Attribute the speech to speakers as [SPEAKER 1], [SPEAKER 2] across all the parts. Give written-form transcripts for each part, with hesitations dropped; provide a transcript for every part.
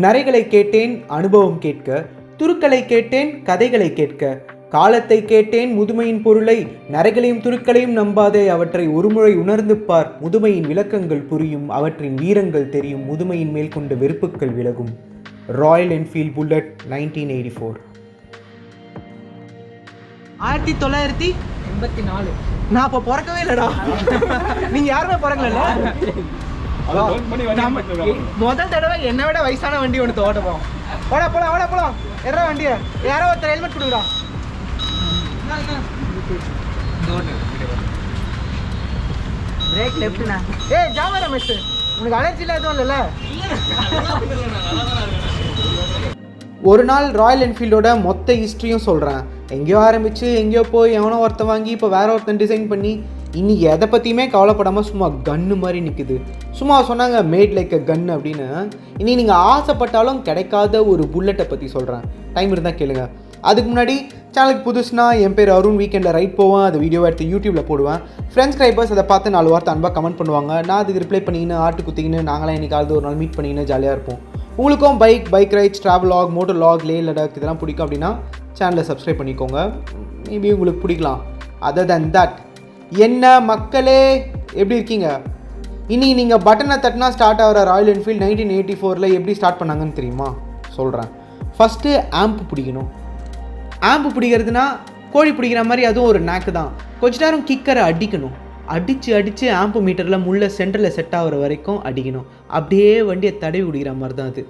[SPEAKER 1] நரைகளை கேட்டேன் அனுபவம் கேட்க, துருக்களை கேட்டேன் கதைகளை கேட்க, காலத்தை கேட்டேன் முதுமையின் பொருளை, நரைகளையும் துருக்களையும் நம்பாதே அவற்றை ஒருமுறை உணர்ந்து பார், முதுமையின் விளக்கங்கள் புரியும், அவற்றின் வீரங்கள் தெரியும், முதுமையின் மேல் கொண்ட வெறுப்புகள் விலகும். Royal Enfield bullet 1984.
[SPEAKER 2] 1984.
[SPEAKER 1] நான் அப்போ பிறக்கவே இல்லைடா. நீங்க யாருமே பிறக்கல. முதல் தடவை என்னை விட வயசான வண்டி ஒன்று ஓட்ட போவோம். போலாம் எற வண்டியை யாரோ ஒருத்தர் ஹெல்மெட் கொடுக்குறா.
[SPEAKER 2] பிரேக் லெஃப்ட்னா.
[SPEAKER 1] ஏய் ஜாமா ரமேஷ், உனக்கு அலர்ஜிலாம் எதுவும் இல்லைல்ல? ஒரு நாள் ராயல் என்ஃபீல்டோட மொத்த ஹிஸ்ட்ரியும் சொல்கிறேன். எங்கேயோ ஆரம்பித்து எங்கேயோ போய் எவனோ ஒருத்தன் வாங்கி இப்போ வேற ஒருத்தன் டிசைன் பண்ணி இன்றைக்கி எதை பற்றியுமே கவலைப்படாமல் சும்மா கன்று மாதிரி நிற்குது. சும்மா சொன்னாங்க மேட் லைக் அ கன் அப்படின்னு. இனி நீங்கள் ஆசைப்பட்டாலும் கிடைக்காத ஒரு புல்லட்டை பற்றி சொல்கிறேன். டைம் இருந்தால் கேளுங்க. அதுக்கு முன்னாடி சேனலுக்கு புதுசுனா என் பேர் அருண். வீக்கெண்டில் ரைட் போவேன், அந்த வீடியோவை எடுத்து யூடியூப்பில் போடுவேன். ஃப்ரெண்ட்ஸ் ஸ்கிரைபர்ஸ் அதை பார்த்து 4 வார்த்தை அன்பாக கமெண்ட் பண்ணுவாங்க. நான் அதுக்கு ரிப்ளை பண்ணிக்கின்னு ஆட்டு குத்திக்கின்னு நாங்களாம் என்னைக்காவது ஒரு நாள் மீட் பண்ணிக்கின்னு ஜாலியாக இருப்போம். உங்களுக்கும் bike rides, travel log, motor log, Leh Ladakh இதெல்லாம் பிடிக்கும் அப்படின்னா சேனலை சப்ஸ்கிரைப் பண்ணிக்கோங்க. மேபி உங்களுக்கு பிடிக்கலாம். அதர் தென் தட், என்ன மக்களே எப்படி இருக்கீங்க? இன்றைக்கி நீங்கள் பட்டனை தட்டினா ஸ்டார்ட் ஆகிற ராயல் என்ஃபீல்டு 1984 எப்படி ஸ்டார்ட் பண்ணாங்கன்னு தெரியுமா? சொல்கிறேன். ஃபஸ்ட்டு ஆம்ப் பிடிக்கணும். ஆம்பு பிடிக்கிறதுனா கோழி பிடிக்கிற மாதிரி அதுவும் ஒரு நாக்கு தான். கொஞ்ச நேரம் கிக்கரை அடிக்கணும். அடித்து ஆம்பு மீட்டரில் முள்ள சென்டரில் செட் ஆகிற வரைக்கும் அடிக்கணும். அப்படியே வண்டியை தடவி விடுகிற மாதிரி தான் அது.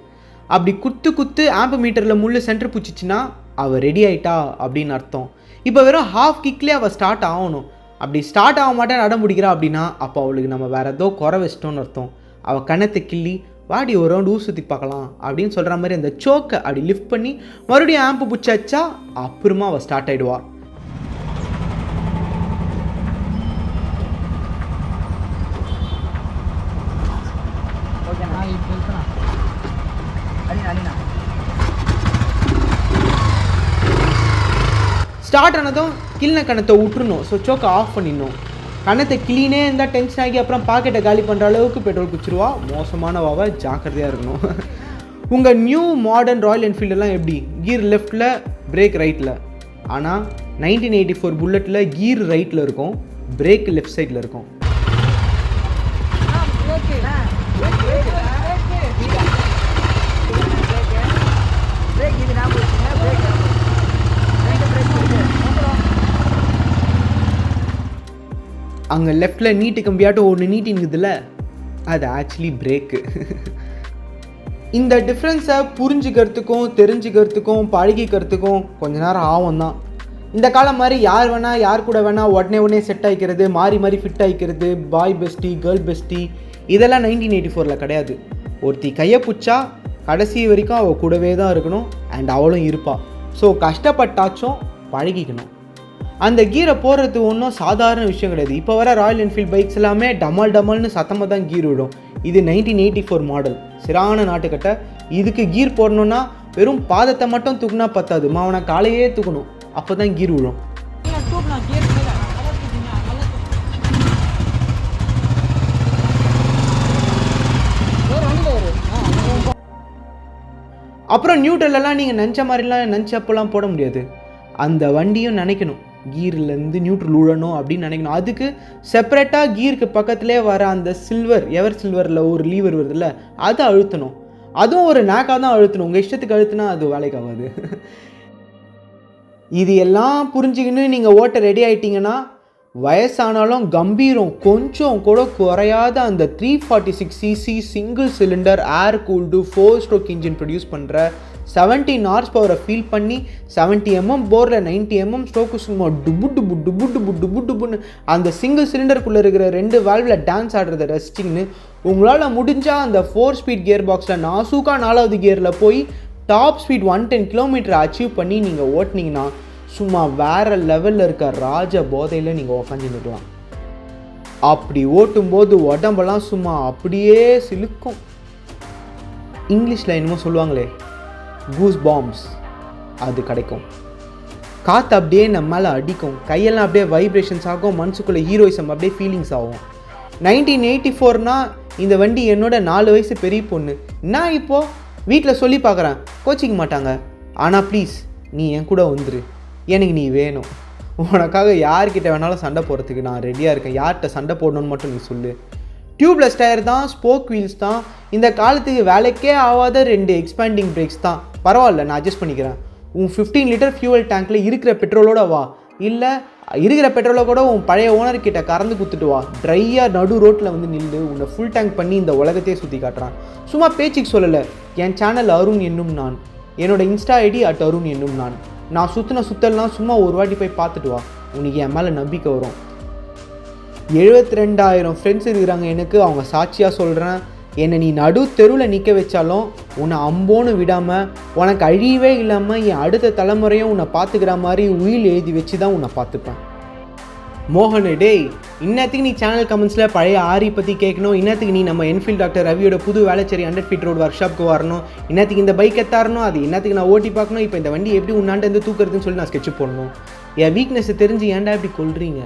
[SPEAKER 1] அப்படி குத்து ஆம்பு மீட்டரில் முள்ள சென்டர் பிடிச்சிச்சின்னா அவள் ரெடி ஆகிட்டா அப்படின்னு அர்த்தம். இப்போ வெறும் ஹாஃப் கிக்லேயே அவள் ஸ்டார்ட் ஆகணும். அப்படி ஸ்டார்ட் ஆக மாட்டேன் நட முடிக்கிறா அப்படின்னா அப்போ அவளுக்கு நம்ம வேறு ஏதோ குறை வச்சிட்டோன்னு அர்த்தம். அவள் கணத்தை கிள்ளி வாடி ஒரு ரவுண்ட் ஊர் சுற்றி பார்க்கலாம் அப்படின்னு சொல்கிற மாதிரி அந்த சோக்கை அப்படி லிஃப்ட் பண்ணி மறுபடியும் ஆம்பு பிடிச்சாச்சா அப்புறமா அவள் ஸ்டார்ட் ஆகிடுவா. ஸ்டார்ட் ஆனதும் கிள்ன கணத்தை விட்டுருணும். ஸோ சோக்கை ஆஃப் பண்ணிடணும். கணத்தை கிளீனே இருந்தால் டென்ஷன் ஆகி அப்புறம் பாக்கெட்டை காலி பண்ணுற அளவுக்கு பெட்ரோல் குச்சிருவா. மோசமான வாவை ஜாக்கிரதையாக இருக்கணும். உங்கள் நியூ மாடர்ன் ராயல் என்ஃபீல்டெல்லாம் எப்படி? கீர் லெஃப்டில், பிரேக் ரைட்டில். ஆனால் 1984 புல்லட்டில் கீர் ரைட்டில் இருக்கும், பிரேக் லெஃப்ட் சைடில் இருக்கும். அங்கே லெஃப்டில் நீட்டு கம்பியாட்டம் ஒன்று நீட்டின்னுக்குதுல்ல, அது ஆக்சுவலி பிரேக்கு. இந்த டிஃப்ரென்ஸை புரிஞ்சுக்கிறதுக்கும் தெரிஞ்சுக்கிறதுக்கும் பழகிக்கிறதுக்கும் கொஞ்ச நேரம் ஆகும் தான். இந்த காலம் மாதிரி யார் வேணால் யார் கூட வேணால் உடனே செட் ஆகிக்கிறது, மாறி ஃபிட் ஆகிக்கிறது, பாய் பெஸ்டி கேர்ள் பெஸ்டி இதெல்லாம் 1984 கிடையாது. ஒருத்தி கையை பிடிச்சா கடைசி வரைக்கும் அவள் கூடவே தான் இருக்கணும். அண்ட் அவளும் இருப்பாள். ஸோ கஷ்டப்பட்டாச்சும் பழகிக்கணும். அந்த கீரை போடுறது ஒன்றும் சாதாரண விஷயம் கிடையாது. இப்போ வர ராயல் என்ஃபீல்ட் பைக்ஸ் எல்லாமே டமால்னு சத்தமாக தான் கீர் விடும். இது 1984 மாடல், சிறான நாட்டுக்கட்டை. இதுக்கு கீர் போடணுன்னா வெறும் பாதத்தை மட்டும் தூக்குனா பத்தாது, மாவனை காலையே தூக்கணும். அப்போ தான் கீர் விடும். அப்புறம் நியூட்ரலெல்லாம் நீங்கள் நினச்ச மாதிரிலாம் நினச்சப்பெல்லாம் போட முடியாது. அந்த வண்டியும் நினைக்கணும் கீர்லேருந்து நியூட்ரல் விழணும் அப்படின்னு நினைக்கணும். அதுக்கு செப்பரேட்டாக கீருக்கு பக்கத்துலேயே வர அந்த எவர் சில்வரில் ஒரு லீவர் வருதுல்ல, அதை அழுத்தணும். அதுவும் ஒரு நேக்காக தான் அழுத்தணும். உங்கள் இஷ்டத்துக்கு அழுத்தினா அது வேலைக்கு ஆகாது. இது எல்லாம் புரிஞ்சுக்கின்னு நீங்கள் ஓட்ட ரெடி ஆகிட்டிங்கன்னா வயசானாலும் கம்பீரம் கொஞ்சம் கூட குறையாத அந்த 346cc சிங்கிள் சிலிண்டர் ஏர் கூல்டு 4 ஸ்ட்ரோக் இன்ஜின் ப்ரொடியூஸ் பண்ணுற 17 ஹார்ஸ் பவரை ஃபீல் பண்ணி 70 mm போரில் 90 mm ஸ்ட்ரோக்கு சும்மா டுபுன்னு அந்த சிங்கிள் சிலிண்டருக்குள்ளே இருக்கிற 2 வால்வில் டான்ஸ் ஆடுறத ரசிச்சிங்கன்னு உங்களால் முடிஞ்சால் அந்த 4 ஸ்பீட் கியர் பாக்ஸில் நாசூக்கா 4வது கியரில் போய் டாப் ஸ்பீட் 110 km அச்சீவ் பண்ணி நீங்கள் ஓட்டினீங்கன்னா சும்மா வேறு லெவலில் இருக்க ராஜ போதையில் நீங்கள் உக்காந்துருக்கலாம். அப்படி ஓட்டும்போது உடம்பெல்லாம் சும்மா அப்படியே சிலுக்கும். இங்கிலீஷில் என்னமோ சொல்லுவாங்களே, கூஸ் பாம்ஸ், அது கிடைக்கும். காற்று அப்படியே நம்ம மேலே அடிக்கும், கையெல்லாம் அப்படியே வைப்ரேஷன்ஸ் ஆகும், மனசுக்குள்ளே ஹீரோயிசம் அப்படியே ஃபீலிங்ஸ் ஆகும். 1984 இந்த வண்டி என்னோட 4 வயசு பெரிய பொண்ணு. நான் இப்போது வீட்டில் சொல்லி பார்க்குறேன், கோச்சிக்க மாட்டாங்க. ஆனால் ப்ளீஸ் நீ என் கூட வந்துரு, எனக்கு நீ வேணும். உனக்காக யார்கிட்ட வேணாலும் சண்டை போடுறதுக்கு நான் ரெடியாக இருக்கேன். யார்கிட்ட சண்டை போடணுன்னு மட்டும் நீ சொல்லு. டியூப்லெஸ் டயர் தான், ஸ்போக் வீல்ஸ் தான், இந்த காலத்துக்கு வேலைக்கே ஆகாத 2 எக்ஸ்பேண்டிங் பிரேக்ஸ் தான். பரவாயில்ல, நான் அட்ஜஸ்ட் பண்ணிக்கிறேன். உன் 15 லிட்டர் ஃபியூவல் டேங்க்கில் இருக்கிற பெட்ரோலோட வா, இல்லை இருக்கிற பெட்ரோலை கூட உன் பழைய ஓனர்கிட்ட கறந்து கொடுத்துட்டு வா. ட்ரையாக நடு ரோட்டில் வந்து நில்லு, உன்னை ஃபுல் டேங்க் பண்ணி இந்த உலகத்தையே சுற்றி காட்டுறான். சும்மா பேச்சுக்கு சொல்லலை. என் சேனல் அருண் என்னும் நான், என்னோடய இன்ஸ்டா ஐடி @அருண் என்னும் நான் சுற்றலாம். சும்மா ஒரு வாட்டி போய் பார்த்துட்டு வா, உனக்கு என் மேலே நம்பிக்கை வரும். 72,000 ஃப்ரெண்ட்ஸ் இருக்கிறாங்க எனக்கு. அவங்க சாட்சியாக சொல்கிறேன், என்னை நீ நடு தெருவில் நிற்க வச்சாலும் உன்னை அம்போன்னு விடாமல், உனக்கு அழிவே இல்லாமல் என் அடுத்த தலைமுறையும் உன்னை பார்த்துக்கிற மாதிரி உயில் எழுதி வச்சு தான் உன்னை பார்த்துப்பேன். மோகன், டேய், இன்னத்துக்கு நீ சேனல் கமெண்ட்ஸில் பழைய ஆரி பற்றி கேட்கணும், இன்னத்துக்கு நீ நம்ம என்ஃபீல்ட் டாக்டர் ரவியோட புது வேளச்சேரி 100 feet ரோடு ஒர்க் ஷாப்புக்கு வரணும், இன்னத்துக்கு இந்த பைக் எத்தாரணும், அது இன்னத்துக்கு நான் ஓட்டி பார்க்கணும், இப்போ இந்த வண்டி எப்படி உன்னாண்டு தூக்குறதுன்னு சொல்லி நான் ஸ்கெட்ச் போடணும். என் வீக்னஸை தெரிஞ்சு ஏன்டா இப்படி கொள்றீங்க?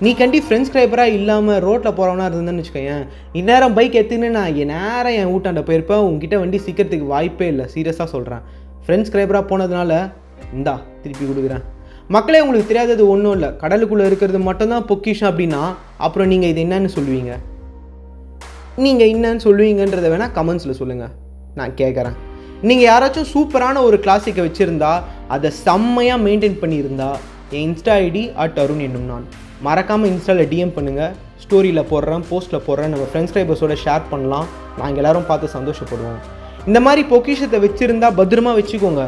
[SPEAKER 1] நீ கண்டி ஃப்ரெண்ட்ஸ்கிரைபராக இல்லாமல் ரோட்டில் போகிறவனா இருந்தேன்னு வச்சுக்கோயேன், இந்நேரம் பைக் எடுத்துன்னு நான் நேரம் என் வீட்டாண்ட போயிருப்பேன். உங்ககிட்ட வண்டி சீக்கிரத்துக்கு வாய்ப்பே இல்லை. சீரியஸாக சொல்கிறேன். ஃப்ரெண்ட்ஸ்கிரைபராக போனதுனால இந்தா திருப்பி கொடுக்குறேன். மக்களே, உங்களுக்கு தெரியாதது ஒன்றும் இல்லை, கடலுக்குள்ளே இருக்கிறது மட்டும்தான் பொக்கிஷம் அப்படின்னா அப்புறம் நீங்கள் இது என்னன்னு சொல்லுவீங்க? நீங்கள் என்னன்னு சொல்லுவீங்கன்றதை வேணால் கமெண்ட்ஸில் சொல்லுங்கள், நான் கேட்குறேன். நீங்கள் யாராச்சும் சூப்பரான ஒரு கிளாசிக்கை வச்சுருந்தா, அதை செம்மையாக மெயின்டைன் பண்ணியிருந்தா, என் இன்ஸ்டா ஐடி @அருண் என்னும் மறக்காமல் இன்ஸ்டாவில் டிஎம் பண்ணுங்கள். ஸ்டோரியில் போடுறேன், போஸ்ட்டில் போடுறேன், நம்ம ஃப்ரெண்ட்ஸ்கிரைபர்ஸோட ஷேர் பண்ணலாம். நாங்கள் எல்லோரும் பார்த்து சந்தோஷப்படுவோம். இந்த மாதிரி பொக்கிஷத்தை வச்சுருந்தா பத்திரமா வச்சுக்கோங்க.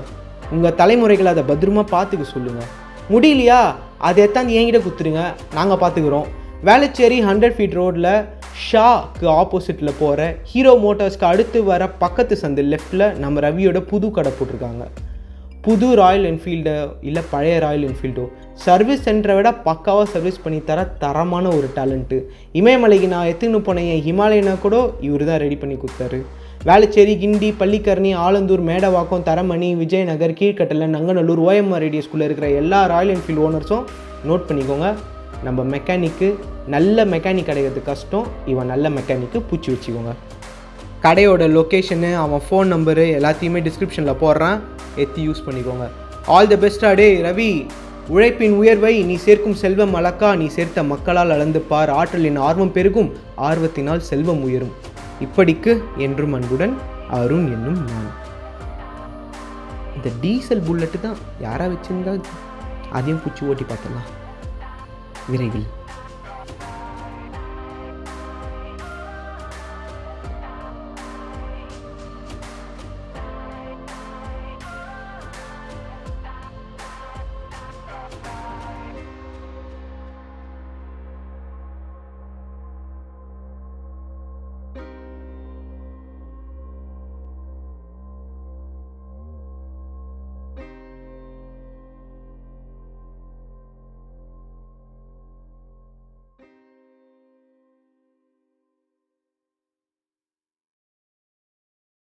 [SPEAKER 1] உங்கள் தலைமுறைகளை அதை பத்திரமா பார்த்துக்க சொல்லுங்கள். முடியலையா, அதை எத்தாந்து என்கிட்ட கொடுத்துருங்க, நாங்கள் பார்த்துக்குறோம். வேளச்சேரி 100 feet ரோடில் ஷாக்கு ஆப்போசிட்டில் போகிற ஹீரோ மோட்டார்ஸ்க்கு அடுத்து வர பக்கத்து சந்து லெஃப்டில் நம்ம ரவியோட புது கடை போட்டிருக்காங்க. புது ராயல் என்ஃபீல்டோ இல்லை பழைய ராயல் என்ஃபீல்டோ சர்வீஸ் சென்டரை விட பக்காவாக சர்வீஸ் பண்ணி தரமான ஒரு டேலண்ட்டு. இமயமலைக்கு நான் எடுத்துன்னு போனேன், என் ஹிமாலயனா கூட இவர் தான் ரெடி பண்ணி கொடுத்தாரு. வேளச்சேரி, கிண்டி, பள்ளிக்கரணி, ஆலந்தூர், மேடவாக்கம், தரமணி, விஜயநகர், கீழ்கட்டளை, நங்கநல்லூர், ஓஎம்ஆர் ரேடியஸ்குள்ளே இருக்கிற எல்லா ராயல் என்ஃபீல்டு ஓனர்ஸும் நோட் பண்ணிக்கோங்க. நம்ம மெக்கானிக்கு நல்ல மெக்கானிக் கிடைக்கிறது கஷ்டம், இவன் நல்ல மெக்கானிக்கு பூச்சி வச்சுக்கோங்க. கடையோட லொக்கேஷனு, அவன் ஃபோன் நம்பரு எல்லாத்தையுமே டிஸ்கிரிப்ஷனில் போடுறான், எத்தி யூஸ் பண்ணிக்கோங்க. ஆல் தி பெஸ்டா டே ரவி. உழைப்பின் உயர்வை நீ சேர்க்கும் செல்வம் அளக்கா, நீ சேர்த்த மக்களால் அளந்து பார். ஆற்றலின் ஆர்வம் பெருகும், ஆர்வத்தினால் செல்வம் உயரும். இப்படிக்கு என்றும் அன்புடன் அருண் என்னும் நான். இந்த டீசல் புல்லட்டு தான் யாரா வச்சிருந்தா அதையும் பூச்சி ஓட்டி பார்த்துடலாம் விரைவில்.